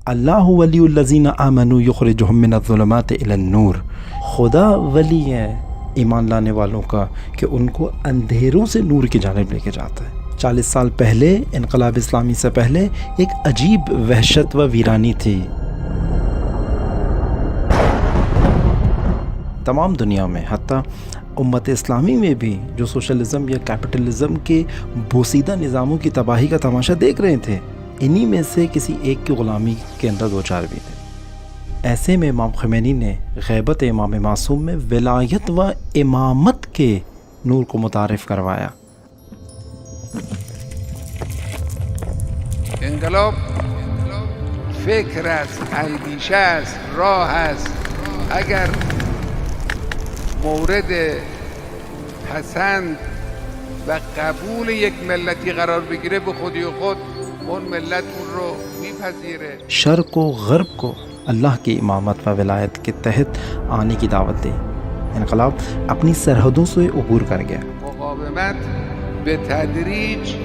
اللہ ولی الذین آمنوا یخرجہم من الظلمات الی النور، خدا ولی ہے ایمان لانے والوں کا کہ ان کو اندھیروں سے نور کی جانب لے کے جاتا ہے۔ 40 سال پہلے انقلاب اسلامی سے پہلے ایک عجیب وحشت و ویرانی تھی تمام دنیا میں، حتیٰ امت اسلامی میں بھی، جو سوشلزم یا کیپٹلزم کے بوسیدہ نظاموں کی تباہی کا تماشا دیکھ رہے تھے، انہی میں سے کسی ایک کی غلامی کے اندر دو چار بھی تھے۔ ایسے میں امام خمینی نے غیبت امام معصوم میں ولایت و امامت کے نور کو متعارف کروایا۔ انقلاب فکر است، اندیشه است، راه است. اگر مورد پسند و قبول یک ملتی قرار بگیره به خودی و خود اون ملت اون رو میپذیره۔ شرق و غرب کو اللہ کی امامت و ولایت کے تحت آنے کی دعوت دی۔ انقلاب اپنی سرحدوں سے عبور کر گیا۔ مقاومت به تدریج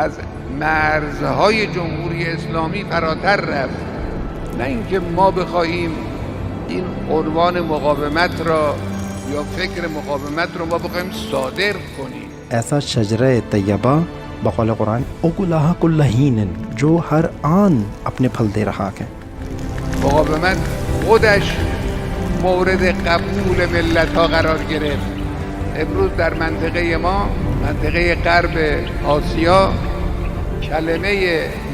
از مرزهای جمهوری اسلامی فراتر رفت، نه اینکه ما بخواهیم این عنوان مقاومت را یا فکر مقاومت رو ما بخوایم صادر کنیم۔ ایسا شجرہ طیبہ بقول قرآن اکلہا کل حین، جو ہر آن اپنے پھل دے رہا ہے۔ مقاومت خودش مورد قبول ملت ها قرار گرفت۔ امروز در منطقه ما، منطقه غرب آسیا، کلمه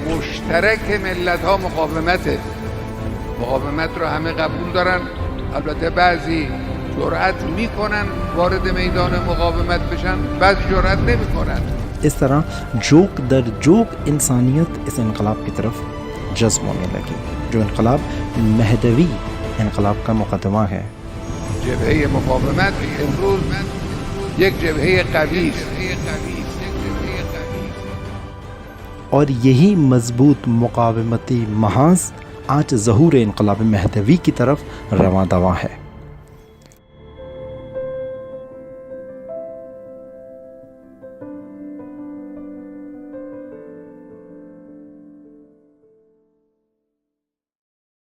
مشترک ملت ها مقاومته. مقاومت رو همه قبول دارن، البته بعضی جرأت میکنن وارد میدان مقاومت بشن، بعضی جرأت نمیکنن۔ اس طرح جوک در جوک انسانیت اس انقلاب کی طرف جذب ہونے لگی، جو انقلاب مہدوی انقلاب کا مقدمہ ہے۔ جبهه مقاومت امروز یک جبهه قوی است، اور یہی مضبوط مقاومتی محاذ آج ظہور انقلاب مہدوی کی طرف رواں دواں ہے۔